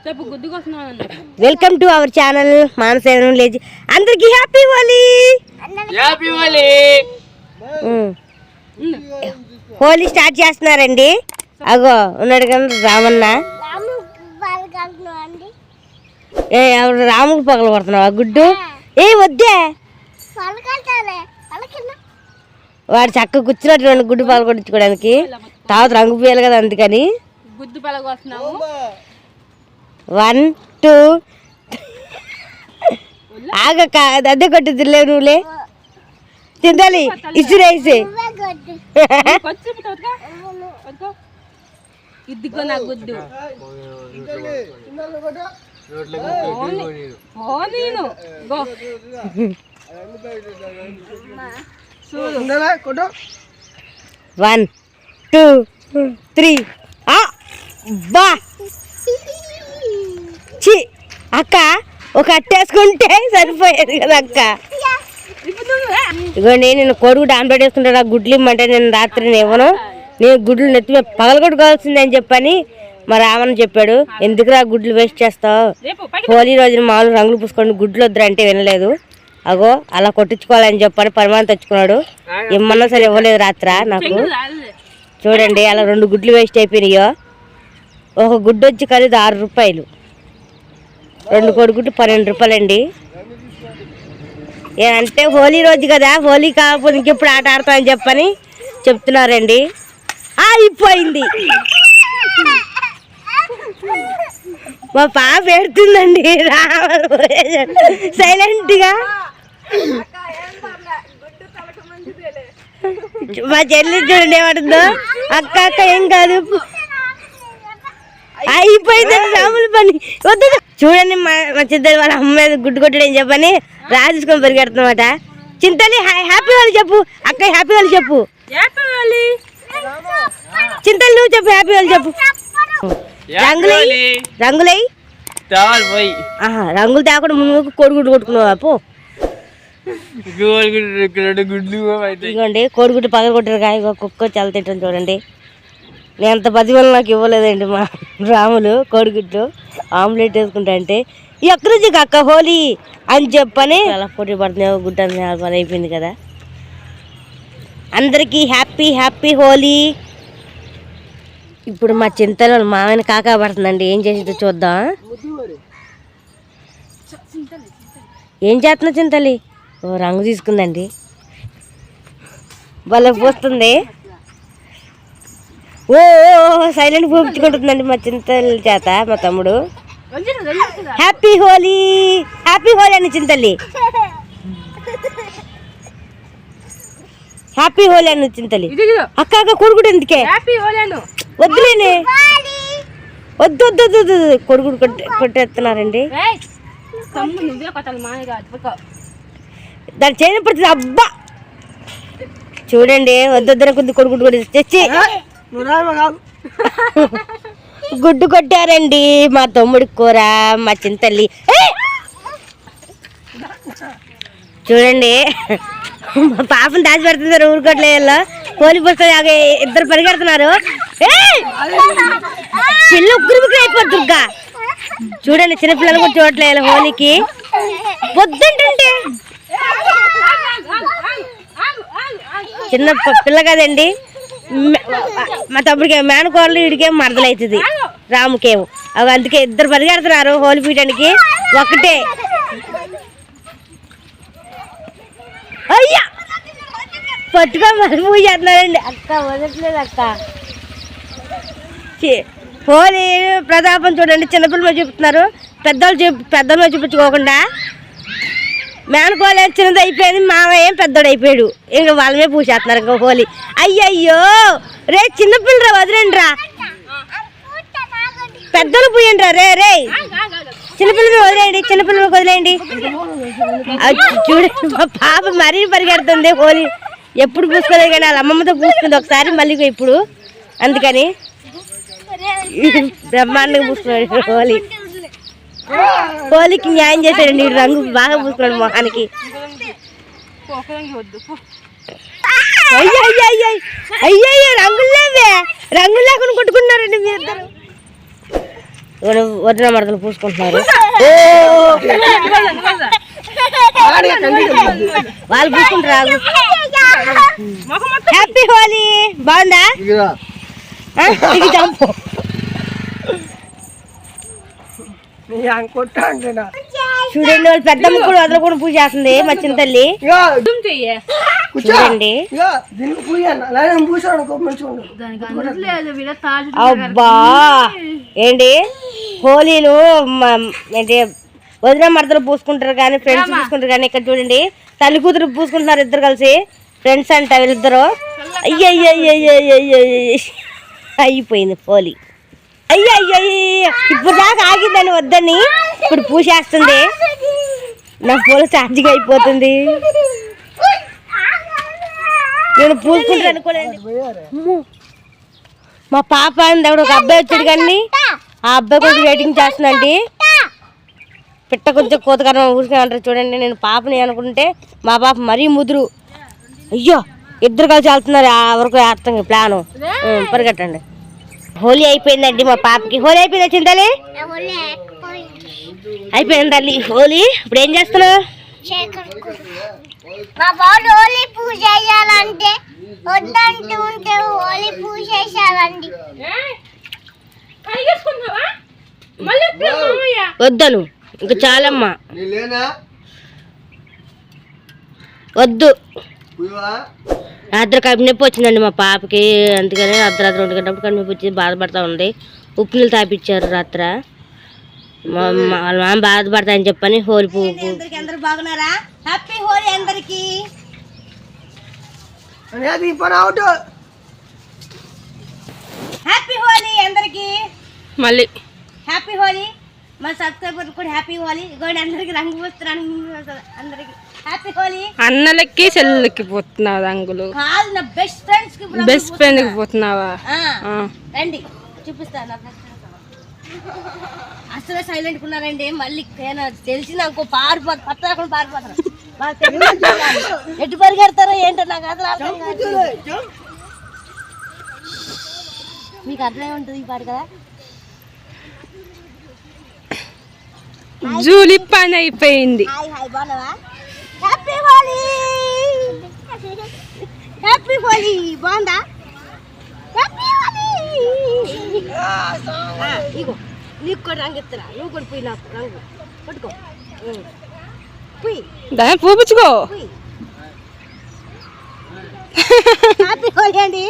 Welcome to our channel Manasa village. అందరికి happy Holi. Holi start చేస్తున్నారండి. అగో ఉన్నాడు కదా రామన్న. ఎవరు రాముకు పగలు కొడుతున్నావా గుడ్డు? ఏ వద్దే, వాడు చక్క కూర్చున్నట్టు గుడ్డు పగలు కొట్టించుకోవడానికి. తర్వాత రంగు పోయాలి కదా, అందుకని గుడ్డు పగలు. 1 2 ఆగక్క, అదే కొట్టిద్దులే నువ్వులే తిందాలి. ఇసురేసి ఇదిగో నా గుడ్డు. One two 3. బా చి అక్క, ఒక అట్టేసుకుంటే సరిపోయేది కదా అక్క. ఇదిగోండి, నేను కోడిగుడ్డు ఆమ్లెట్ వేసుకుంటా. గుడ్లు ఇమ్మంటే నేను రాత్రి ఇవ్వను, నేను గుడ్లు నెత్తి పగలగొట్టుకోవాల్సింది అని చెప్పని మా రామన్న చెప్పాడు. ఎందుకురా గుడ్లు వేస్ట్ చేస్తావు, హోలీ రోజున మామూలు రంగులు పూసుకోండి, గుడ్లు వద్దురంటే వినలేదు. అగో అలా కొట్టించుకోవాలని చెప్పని పరిమాణం తెచ్చుకున్నాడు. ఇమ్మన్నా సరే ఇవ్వలేదు రాత్ర నాకు. చూడండి అలా 2 గుడ్లు వేస్ట్ అయిపోయినాయో. ఒక గుడ్డు వచ్చి ఖరీదు 6 రూపాయలు, 2 కోడిగుడ్లు 12 రూపాయలండి. అంటే హోలీ రోజు కదా, హోలీ కాకపోతే ఇంకెప్పుడు ఆట ఆడతామని చెప్పని చెప్తున్నారండి. అయిపోయింది, మా పాప ఏడుతుందండి. సైలెంట్గా మా చెల్లి చూడండి ఏమంటుందో. అక్క అక్క ఏం కాదు, అయిపోయిందండి రాముల పని. వద్దు చూడండి, మా చిద్దరి వాళ్ళ అమ్మ మీద గుడ్డు కొట్టడం చెప్పని రాజుకొని పరిగెడుతున్నమాట. చింతలి హ్యాపీ హోలీ చెప్పు అక్క, హ్యాపీ హోలీ చెప్పు. చింతలి నువ్వు చెప్పు, హ్యాపీ హోలీ చెప్పు. రంగులై రంగులు తేకుండా ముందు కోడిగుడ్డు కొట్టుకున్నావా పో. ఇదిగోండి కోడిగుడ్డు పగల కొట్టారు కాయ, కుక్క చాలా తింటాను చూడండి. నేను అంత 10 వేలు నాకు ఇవ్వలేదండి మా రాములు. కోడిగుడ్డు ఆమ్లెట్ వేసుకుంటా అంటే ఎక్కడి నుంచి అక్క హోలీ అని చెప్పని అలా పోటీ పడుతున్నావు. గుడ్డ పని అయిపోయింది కదా. అందరికీ హ్యాపీ హ్యాపీ హోలీ. ఇప్పుడు మా చింతలో మామయ్య కాకా పడుతుందండి, ఏం చేసిందో చూద్దాం. ఏం చేస్తున్నా చింతలి? ఓ రంగు తీసుకుందండి, భలే పోస్తుంది. ఓ సైలెంట్ పూపించుకుంటుందండి మా చింతలి చేత మా తమ్ముడు. హ్యాపీ హోలీ హ్యాపీ హోలీ అని చింతలి, హ్యాపీ హోలీ అని చింతలి. అక్క అక్క కొడుకుడు ఎందుకే వద్దులేనే, వద్దు వద్దు వద్దు కొడుకుడు కొట్టేస్తున్నారండి. దాన్ని చేయనప్పుడు అబ్బా చూడండి, వద్దొద్దున కొద్ది కొడుకుడు కూడా తెచ్చి గుడ్డు కొట్టారండి మా తమ్ముడి కూర మా చింతల్లి. చూడండి మా పాపను దాచి పెడుతున్నారు ఊరుకోట్లేలో. హోలీ పుస్తకం ఇద్దరు పరిగెడుతున్నారు. పిల్ల ఉగ్గురు అయిపోతుందిగా. చూడండి చిన్నపిల్లలు కూడా చూడట్లేదు హోలీకి. వద్దంటే చిన్న పిల్ల కదండి. మా తమ్ముడికి మేనకోడలు, వీడికేం మరదలవుతుంది రాముకేమో. అవి అందుకే ఇద్దరు పరిగెడుతున్నారు హోలీ పీయడానికి. ఒకటే అయ్యా పట్టుకొని మరి పూజ చేస్తున్నారండి. అక్క వదలట్లేదు అక్క. హోలీ ప్రతాపం చూడండి, చిన్నపిల్లలు చూపుతున్నారు, పెద్దలు చూపించుకోకుండా. మేనకోలే చిన్నది అయిపోయింది, మామయ్య పెద్దోడు అయిపోయాడు. ఇంకా వాళ్ళమే పూసేస్తున్నారు ఇంకా హోలీ. అయ్యయ్యో రే చిన్నపిల్లరా వదిలేండి రా, పెద్దలు పూయండి రా. రే రే చిన్నపిల్లలు వదిలేయండి, చిన్నపిల్లలకు వదిలేయండి. చూడండి మా పాప మరీ పరిగెడుతుంది హోలీ. ఎప్పుడు పూసుకోలేదు కానీ వాళ్ళ అమ్మమ్మతో పూసుకుంది ఒకసారి, మళ్ళీ ఇప్పుడు అందుకని బ్రహ్మాండంగా పూసుకున్నాడు హోలీ. హోలీకి న్యాయం చేశాడండి, రంగు బాగా పూసుకున్నాడు మొహానికి. అయ్యయ్యో రంగులు లేవే, రంగులు లేకుండా కొట్టుకున్నారండి మీ ఇద్దరు. వదిన మడతలు పూసుకుంటున్నారు. వాళ్ళు పూసుకుంటారు. హ్యాపీ హోలీ. బాగుందా? చంపు చూడండి, వాళ్ళు పెద్దమ్మ కూడా వదలకుండా పూజ చేస్తుంది మా చిన్న తల్లి. చూడండి అబ్బా ఏంటి హోలీలు ఏంటి వదిన మరదలు పూసుకుంటారు కానీ ఫ్రెండ్స్ పూసుకుంటారు కానీ ఇక్కడ చూడండి తల్లి కూతురు పూసుకుంటున్నారు ఇద్దరు కలిసి. ఫ్రెండ్స్ అంట వీళ్ళిద్దరు. అయిపోయింది హోలీ. అయ్యో ఇప్పుడు దాకా ఆగిందని వద్దని ఇప్పుడు పూసేస్తుంది. నా ఫోన్ ఛార్జింగ్ అయిపోతుంది. నేను పూసుకుంటాను అనుకోలేండి. మా పాప అంది ఒక అబ్బాయి వచ్చాడు కానీ ఆ అబ్బాయి కొంచెం వెయిటింగ్ చేస్తుందండి. పిట్ట కొంచెం కోతకరం ఊరుకుంటారు చూడండి. నేను పాపని అనుకుంటే మా పాప మరీ ముదురు. అయ్యో ఇద్దరు కలిసి వెళ్తున్నారు ఆ వరకు అర్థం ప్లాను. పరిగెట్టండి. హోలీ అయిపోయిందండి మా పాపకి. హోలీ అయిపోయిందా చింతలి? అయిపోయింది తల్లి హోలీ. ఇప్పుడు ఏం చేస్తున్నావు? మా బాబు హోలీ పూజ చేయాలంటే వద్దంటూ ఉంటే హోలీ పూజ చేయాలండి. వద్దను ఇంకా చాలమ్మా వద్దు. రాత్రి కడుపు నొప్పి వచ్చిందండి మా పాపకి. అందుకని అర్ధరాత్రి 2 గంటప్పుడు కడుపు నొప్పి వచ్చి బాధపడతా ఉంది. ఉప్పు నీళ్ళు తాపించారు రాత్ర. వాళ్ళ మామ బాధపడతా అని చెప్పని హోలీ పువ్వు. అందరు బాగున్నారా? హ్యాపీ హోలీ అందరికి. హ్యాపీ హోలీ అందరికి. మళ్ళీ హ్యాపీ హోలీ. మా సబ్స్క్రైబర్ కూడా హ్యాపీ హోలీ. ఇగోండి అందరికి రంగు పోస్తున్నారు. అందరికి హ్యాపీ హోలీ. అన్నలకి చెల్లెలకి పోతున్నావు రంగులు? కాదు నా బెస్ట్ ఫ్రెండ్స్ కి. బెస్ట్ ఫ్రెండ్ కి పోతున్నావా? రండి చూపిస్తాను. నా బెస్ట్ ఫ్రెండ్స్ అసలు సైలెంట్ ఉన్నారండి. మళ్ళీ తెలిసి నాకు పారిపోతారు. పక్కన పారిపోతారు. ఎటు పరిగెడతారో ఏంటో నాకు అసలు అర్థం కాదు. మీకు అర్థమే ఉంటుంది ఈ పాట కదా. జూలీ పని అయిపోయింది. హ్యాపీ హోలీ. హ్యాపీ హోలీ. బాగుందా? హ్యాపీ హోలీ. ఇగో నీకు కూడా రంగు ఇస్తారా? నువ్వు కూడా పోయి నాకు రంగు పట్టుకో. దాన్ని పూపించుకో. హ్యాపీ హోలీ అండి.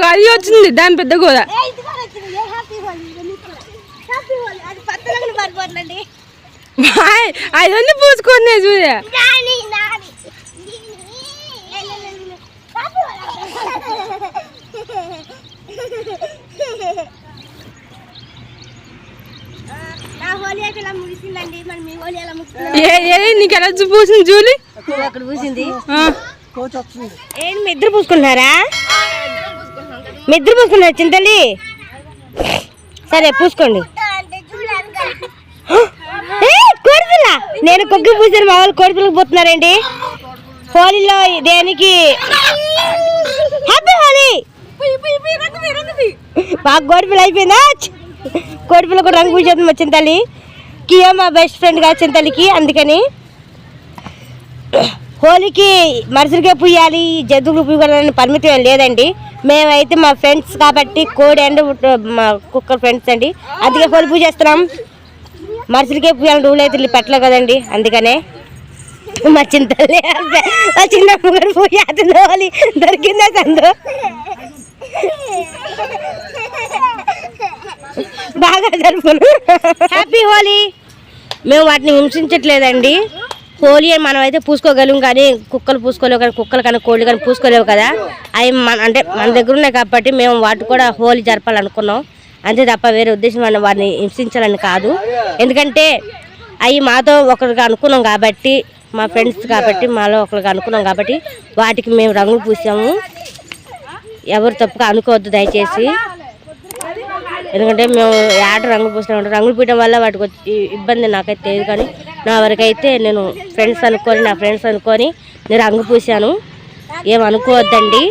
అది వచ్చింది దాని పెద్ద కూడా. అవన్నీ పూసుకోండి చూడ. నీకు ఎలా పూసింది జూలీ? అక్కడ పూసింది. ఏంటి మీ ఇద్దరు పూసుకుంటున్నారా? మీ ఇద్దరు పూసుకున్నారు చింతలి? సరే పూసుకోండి. కోడిపిల్ల. నేను కొగ్గు పూసాను. మా వాళ్ళు కోడిపిల్లకి పోతున్నారండి హోలీలో. దేనికి? హ్యాపీ హోలీ. బాగా కోడిపిల్ల అయిపోయిందా? కోడిపిల్ల కూడా రంగు పూసేస్తుంది మా చింతలి. కియో మా బెస్ట్ ఫ్రెండ్ గా చింతలికి. అందుకని హోలీకి మనుషులకే పూయాలి, జంతువులు పూయాలని పరిమితం ఏం లేదండి. మేమైతే మా ఫ్రెండ్స్ కాబట్టి కోడి అండ్ మా కుక్క ఫ్రెండ్స్ అండి. అందుకే హోలీ పూజ చేస్తున్నాం. మనుషులకే పూయాలని రూల్ అయితే పెట్టలే కదండి. అందుకనే మా చింతలే మా చిన్నమ్మ గారు పూజ చేస్తుంది. హోలీ దొరికిందా సందు? బాగా జరుపును. హ్యాపీ హోలీ. మేము వాటిని హింసించట్లేదండి. హోలీ మనం అయితే పూసుకోగలం కానీ కుక్కలు పూసుకోలేవు. కానీ కుక్కలు కానీ కోళ్ళు కానీ పూసుకోలేవు కదా. అవి అంటే మన దగ్గర ఉన్నాయి కాబట్టి మేము వాటి కూడా హోలీ జరపాలనుకున్నాం. అంతే తప్ప వేరే ఉద్దేశం మనం వాటిని హింసించాలని కాదు. ఎందుకంటే అవి మాతో ఒకరికి అనుకున్నాం కాబట్టి, మా ఫ్రెండ్స్ కాబట్టి మాలో ఒకరికి అనుకున్నాం కాబట్టి వాటికి మేము రంగులు పూసాము. ఎవరు తప్పుగా అనుకోవద్దు దయచేసి. ఎందుకంటే మేము ఆట రంగులు పూసినాం. రంగులు పూయడం వల్ల వాటికి వచ్చి ఇబ్బంది నాకైతే తెలియదు కానీ నా వరకైతే నేను నా ఫ్రెండ్స్ అనుకొని నేను రంగు పూసాను, ఏమనుకోవద్దండి.